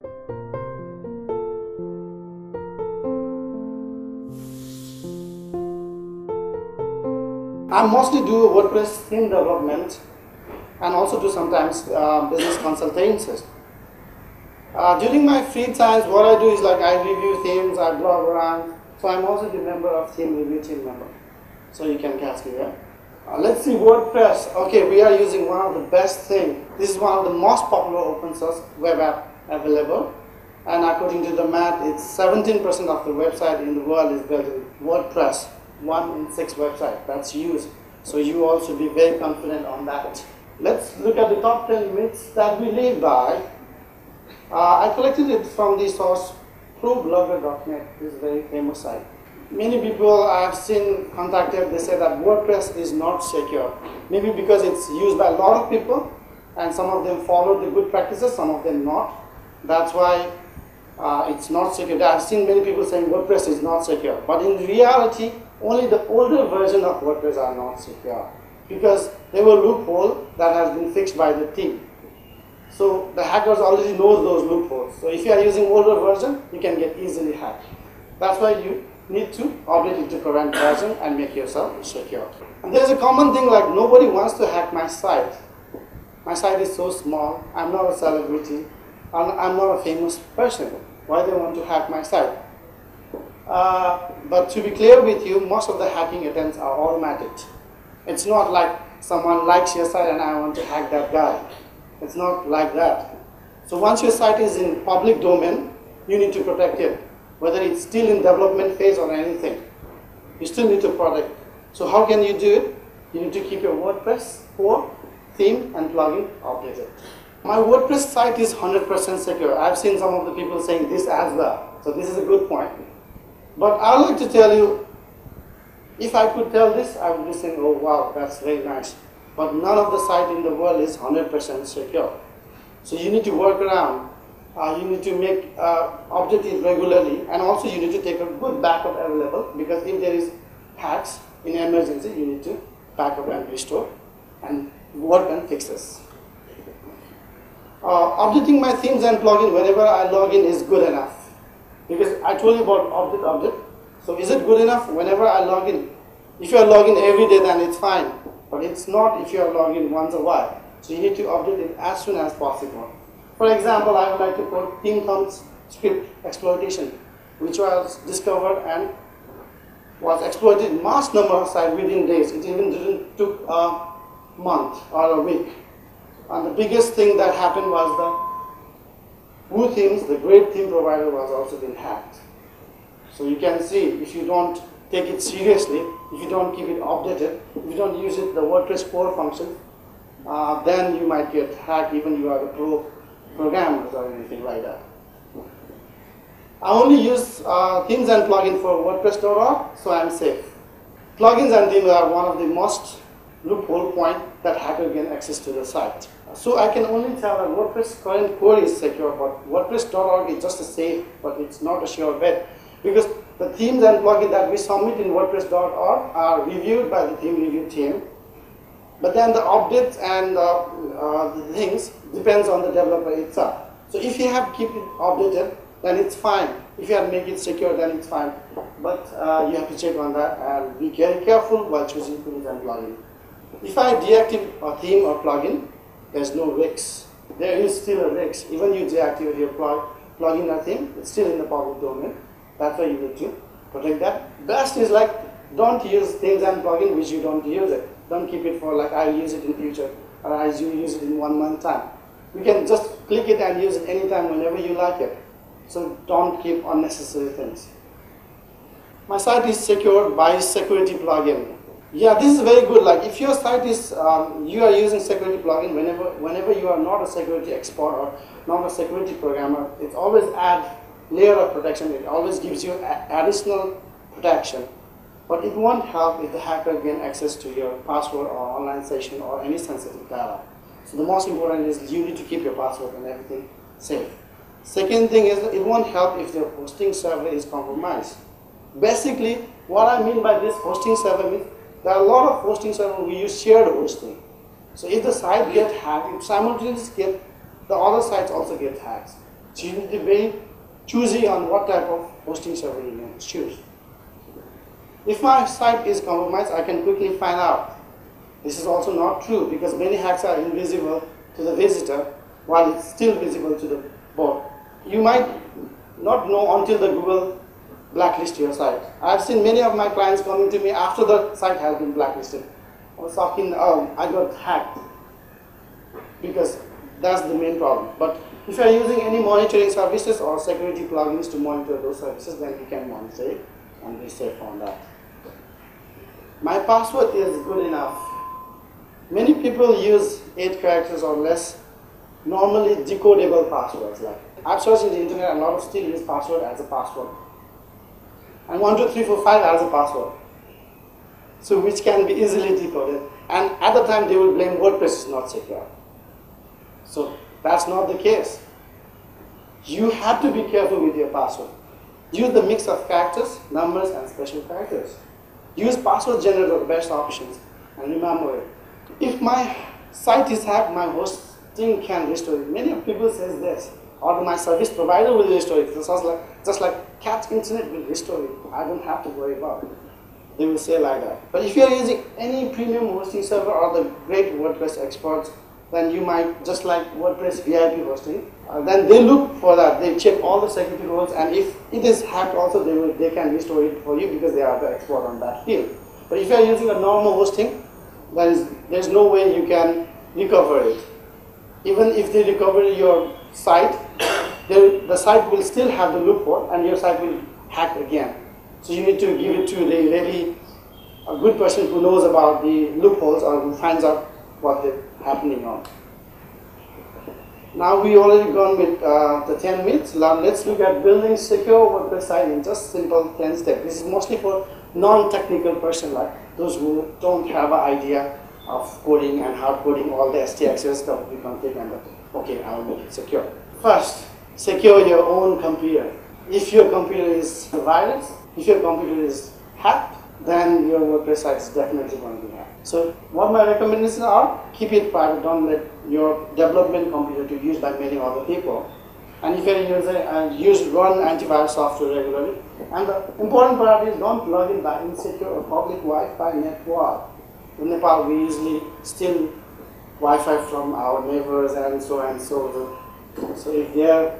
I mostly do WordPress theme development and also do sometimes business consultancies. During my free times, what I do is like I review themes, I blog around. So I'm also the member of theme review team member. So you can catch me there. Let's see WordPress. Okay, we are using one of the best things. This is one of the most popular open source web app available. And according to the math, it's 17% of the website in the world is built in WordPress. 1 in 6 websites that's used. So you all should be very confident on that. Let's look at the top 10 myths that we live by. I collected it from the source ProBlogger.net, this very famous site. Many people I have seen contacted, they say that WordPress is not secure. Maybe because it's used by a lot of people and some of them follow the good practices, some of them not. That's why it's not secure. I've seen many people saying WordPress is not secure. But in reality, only the older version of WordPress are not secure because there were loopholes that has been fixed by the team. So the hackers already know those loopholes. So if you are using older version, you can get easily hacked. That's why you need to update it to current version and make yourself secure. And there's a common thing like nobody wants to hack my site. My site is so small, I'm not a celebrity, I'm not a famous person. Why they want to hack my site? But to be clear with you, most of the hacking attempts are automatic. It's not like someone likes your site and I want to hack that guy. It's not like that. So once your site is in public domain, you need to protect it. Whether it's still in development phase or anything, you still need to protect. So how can you do it? You need to keep your WordPress core, theme and plugin updated. My WordPress site is 100% secure. I've seen some of the people saying this as well. So this is a good point. But I would like to tell you, if I could tell this, I would be saying, oh wow, that's very nice. But none of the site in the world is 100% secure. So you need to work around. You need to make update it regularly, and also you need to take a good backup available because if there is hacks in emergency, you need to back up and restore and work on fixes. Updating my themes and plugin whenever I log in is good enough because I told you about update. So is it good enough whenever I log in? If you are logging every day, then it's fine. But it's not if you are logging once a while. So you need to update it as soon as possible. For example, I would like to put theme thumbs script exploitation, which was discovered and was exploited in mass number of sites within days. It even didn't took a month or a week. And the biggest thing that happened was the Woo Themes, the great theme provider, was also been hacked. So you can see if you don't take it seriously, if you don't keep it updated, if you don't use it, the WordPress core function, then you might get hacked even you are a pro programmers or anything like that. I only use themes and plugins for WordPress.org, so I'm safe. Plugins and themes are one of the most loophole point that hacker gain access to the site. So I can only tell that WordPress current core is secure, but WordPress.org is just a safe, but it's not a sure bet. Because the themes and plugins that we submit in WordPress.org are reviewed by the theme review team. But then the updates and the things depends on the developer itself. So if you have keep it updated, then it's fine. If you have make it secure, then it's fine. But you have to check on that and be very careful while choosing themes and plugins. If I deactivate a theme or plugin, there's no risk. There is still a risk. Even you deactivate your plugin or theme, it's still in the public domain. That's why you need to protect that. Best is like don't use themes and plugin which you don't use it. Don't keep it for like I'll use it in future or I'll use it in 1 month time. You can just click it and use it anytime whenever you like it. So don't keep unnecessary things. My site is secured by security plugin. Yeah, this is very good. Like if your site is you are using security plugin whenever you are not a security expert or not a security programmer, it always adds layer of protection. It always gives you additional protection. But it won't help if the hacker gain access to your password or online session or any sensitive data. So the most important is you need to keep your password and everything safe. Second thing is it won't help if your hosting server is compromised. Basically, what I mean by this hosting server means there are a lot of hosting servers we use shared hosting. So if the site gets hacked, it simultaneously the other sites also get hacked. So you need to be very choosy on what type of hosting server you choose. If my site is compromised, I can quickly find out. This is also not true because many hacks are invisible to the visitor while it's still visible to the bot. You might not know until the Google blacklist your site. I've seen many of my clients coming to me after the site has been blacklisted. Or talking, I got hacked. Because that's the main problem. But if you are using any monitoring services or security plugins to monitor those services, then you can monitor it and be safe on that. My password is good enough. Many people use 8 characters or less, normally decodable passwords. Like I've searched in the internet and a lot of still use password as a password. And 1, 2, 3, 4, 5 as a password. So which can be easily decoded. And at the time they will blame WordPress is not secure. So that's not the case. You have to be careful with your password. Use the mix of characters, numbers, and special characters. Use password generator, the best options. And remember it. If my site is hacked, my hosting can restore it. Many people say this, or my service provider will restore it. It sounds like just like Cat's Internet will restore it. I don't have to worry about it. They will say like that. But if you are using any premium hosting server or the great WordPress experts, then you might, just like WordPress VIP hosting, then they look for that. They check all the security rules, and if it is hacked also, they can restore it for you because they are the expert on that field. But if you are using a normal hosting, there's no way you can recover it. Even if they recover your site, the site will still have the loophole, and your site will hack again. So you need to give it to the really a good person who knows about the loopholes or who finds out what is happening on. Now we already gone with the 10 minutes. Now let's look at building secure WordPress site in just simple 10 steps. This is mostly for non-technical person like those who don't have an idea of coding and hard coding all the STXs stuff we config and okay, I will make it secure. First, secure your own computer. If your computer is a virus, if your computer is hacked, then your WordPress site is definitely going to be hacked. So what my recommendations are, keep it private, don't let your development computer to use by many other people. And if you're a user, run antivirus software regularly. And the important part is don't log in by insecure or public Wi-Fi network. In Nepal, we usually steal Wi-Fi from our neighbors and so and so. So if their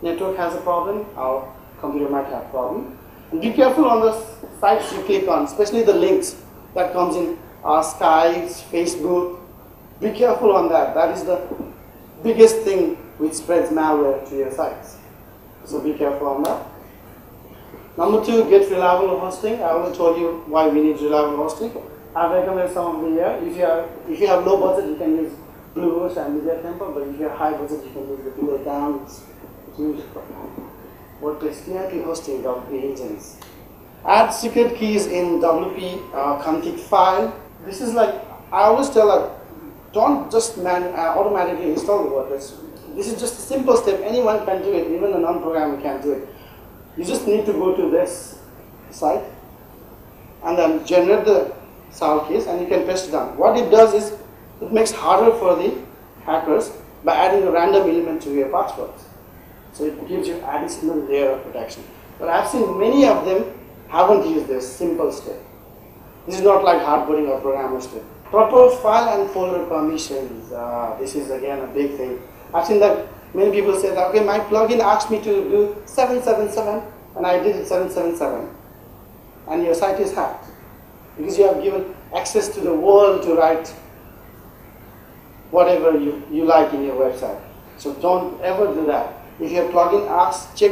network has a problem, our computer might have a problem. And be careful on the sites you click on, especially the links that comes in Skype, Facebook. Be careful on that. That is the biggest thing which spreads malware to your sites. So be careful on that. Number 2, get reliable hosting. I already told you why we need reliable hosting. I've recommended some of the here. If you have low budget, you can use Bluehost and Media Temple, but if you have high budget, you can use the Google Downs. Use WordPress VIP hosting, WP engines. Add secret keys in WP config file. This is like, I always tell don't just automatically install the WordPress. This is just a simple step. Anyone can do it. Even a non-programmer can do it. You just need to go to this site and then generate the SAL keys and you can paste it down. What it does is it makes harder for the hackers by adding a random element to your passwords. So it gives you additional layer of protection. But I've seen many of them haven't used this simple step. This is not like hard coding or programmer step. Proper file and folder permissions. This is again a big thing. I've seen that many people say that, okay, my plugin asked me to do 777 and I did it 777. And your site is hacked. Because you have given access to the world to write whatever you like in your website. So don't ever do that. If your plugin asks, check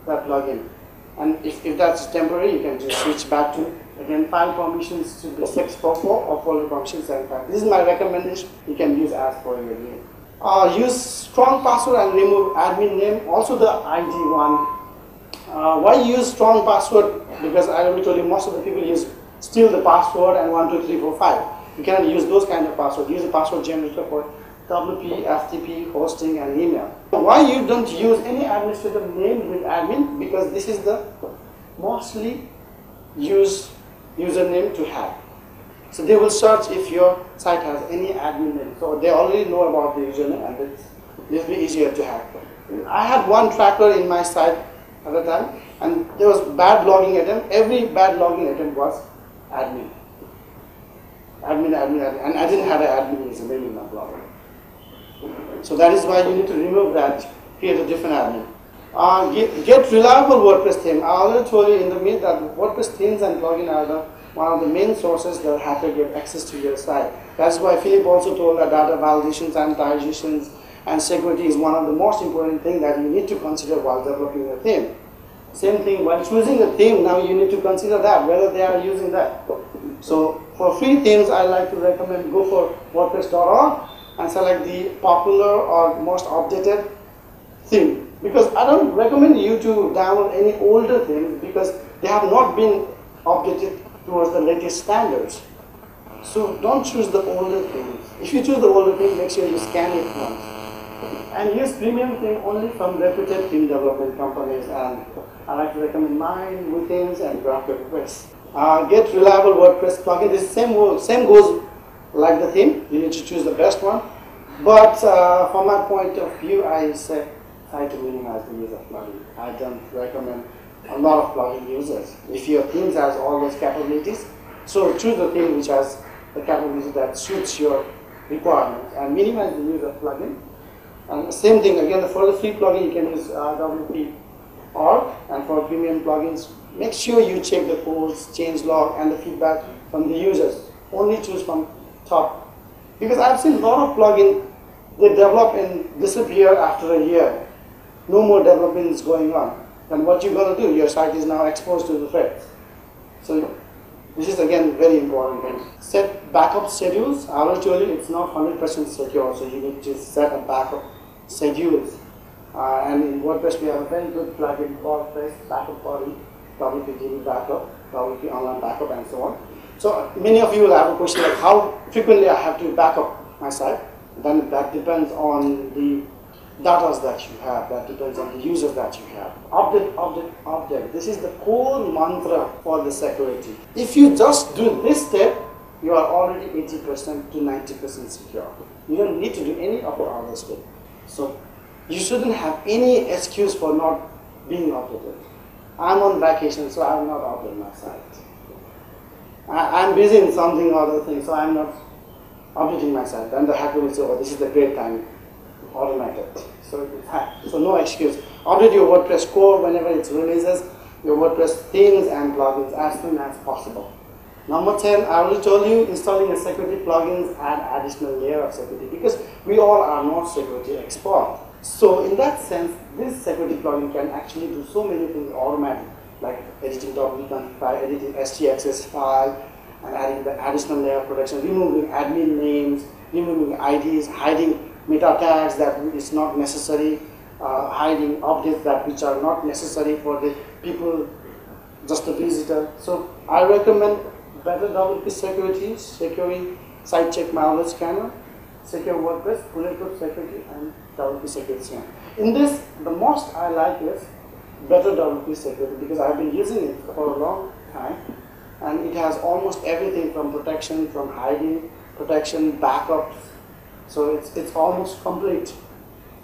that plugin. And if that's temporary, you can just switch back to, again, file permissions to be 644 or folder permissions 75. This is my recommendation. You can use as for your name. Use strong password and remove admin name. Also the ID one. Why use strong password? Because I already told you most of the people steal the password and 1, 2, 3, 4, 5. You cannot use those kind of passwords. Use a password generator for WP, FTP, hosting, and email. Why you don't use any administrative name with admin? Because this is the mostly used username to hack. So they will search if your site has any admin name. So they already know about the username and this will be easier to hack. I had one tracker in my site at the time, and there was bad logging attempt. Every bad logging attempt was admin. Admin, and I didn't have an admin username in my blog. So that is why you need to remove that, create a different admin. Get reliable WordPress theme. I already told you in the mid that WordPress themes and plugin are one of the main sources that hacker get access to your site. That's why Philip also told that data validations, sanitizations, and security is one of the most important things that you need to consider while developing a theme. Same thing, while choosing a theme, now you need to consider that, whether they are using that. So for free themes, I like to recommend go for WordPress.org and select the popular or most updated theme. Because I don't recommend you to download any older themes because they have not been updated towards the latest standards. So don't choose the older themes. If you choose the older theme, make sure you scan it once. And use premium theme only from reputed theme development companies, and I like to recommend mine, WooThemes, and WordPress. Get reliable WordPress plugin. This same goes like the theme. You need to choose the best one. But from my point of view, I say try to minimize the use of plugin. I don't recommend a lot of plugin users. If your theme has all those capabilities, so choose the theme which has the capability that suits your requirements and minimize the use of plugin. And same thing again, for the free plugin you can use WP.org, and for premium plugins, make sure you check the codes, change log, and the feedback from the users. Only choose from top. Because I've seen a lot of plugins, they develop and disappear after a year. No more development is going on. Then what you're going to do? Your site is now exposed to the threats. So this is again very important thing. Set backup schedules. I already told you it's not 100% secure, so you need to set a backup schedules. And in WordPress we have a very good plugin called Backup Body, WP Backup, WP Online Backup, and so on. So many of you will have a question like how frequently I have to back up my site. Then that depends on the data that you have, that depends on the users that you have. Update. This is the core mantra for the security. If you just do this step, you are already 80% to 90% secure. You don't need to do any of the other steps. So you shouldn't have any excuse for not being updated. I'm on vacation, so I'm not updating my site. I'm busy in something or other thing, so I'm not updating my site. Then the hacker will say, oh, this is the great time. Automated. So no excuse. Update your WordPress core whenever it releases, your WordPress themes and plugins as soon as possible. Number 10, I already told you, installing a security plugins add additional layer of security because we all are not security experts. So in that sense, this security plugin can actually do so many things automatically, like editing .conf file, editing htaccess file, and adding the additional layer of protection, removing admin names, removing IDs, hiding meta tags that is not necessary, hiding updates that which are not necessary for the people, just the visitor. So I recommend better WP security, securing site check malware scanner, secure WordPress, bulletproof security, and WP security scanner. In this, the most I like is better WP security because I've been using it for a long time, and it has almost everything from protection, from hiding, protection, backups. So it's almost complete.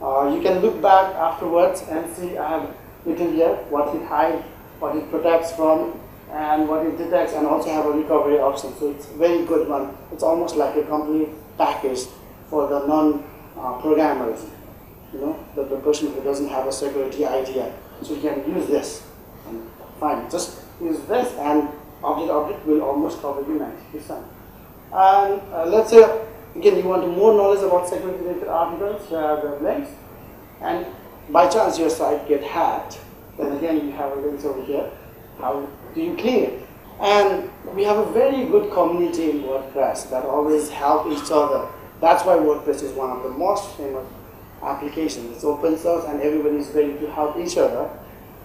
You can look back afterwards and see I have written here what it hides, what it protects from, and what it detects, and also have a recovery option. So it's a very good one. It's almost like a complete package for the non-programmers. You know, the person who doesn't have a security idea. So you can use this. And fine, just use this, and update will almost cover you 90%. And let's say, again, you want more knowledge about security-related articles, here are the links. And by chance your site get hacked, then again you have a links over here. How do you clean it? And we have a very good community in WordPress that always help each other. That's why WordPress is one of the most famous applications. It's open source and everybody is ready to help each other.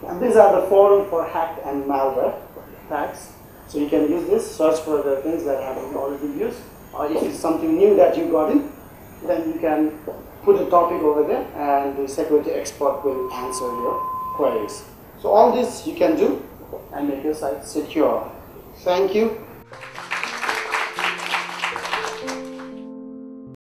And these are the forum for hacked and malware tags. So you can use this, search for the things that have been already used. Or if it's something new that you got in, then you can put a topic over there and the security expert will answer your queries. So all this you can do and make your site secure. Thank you.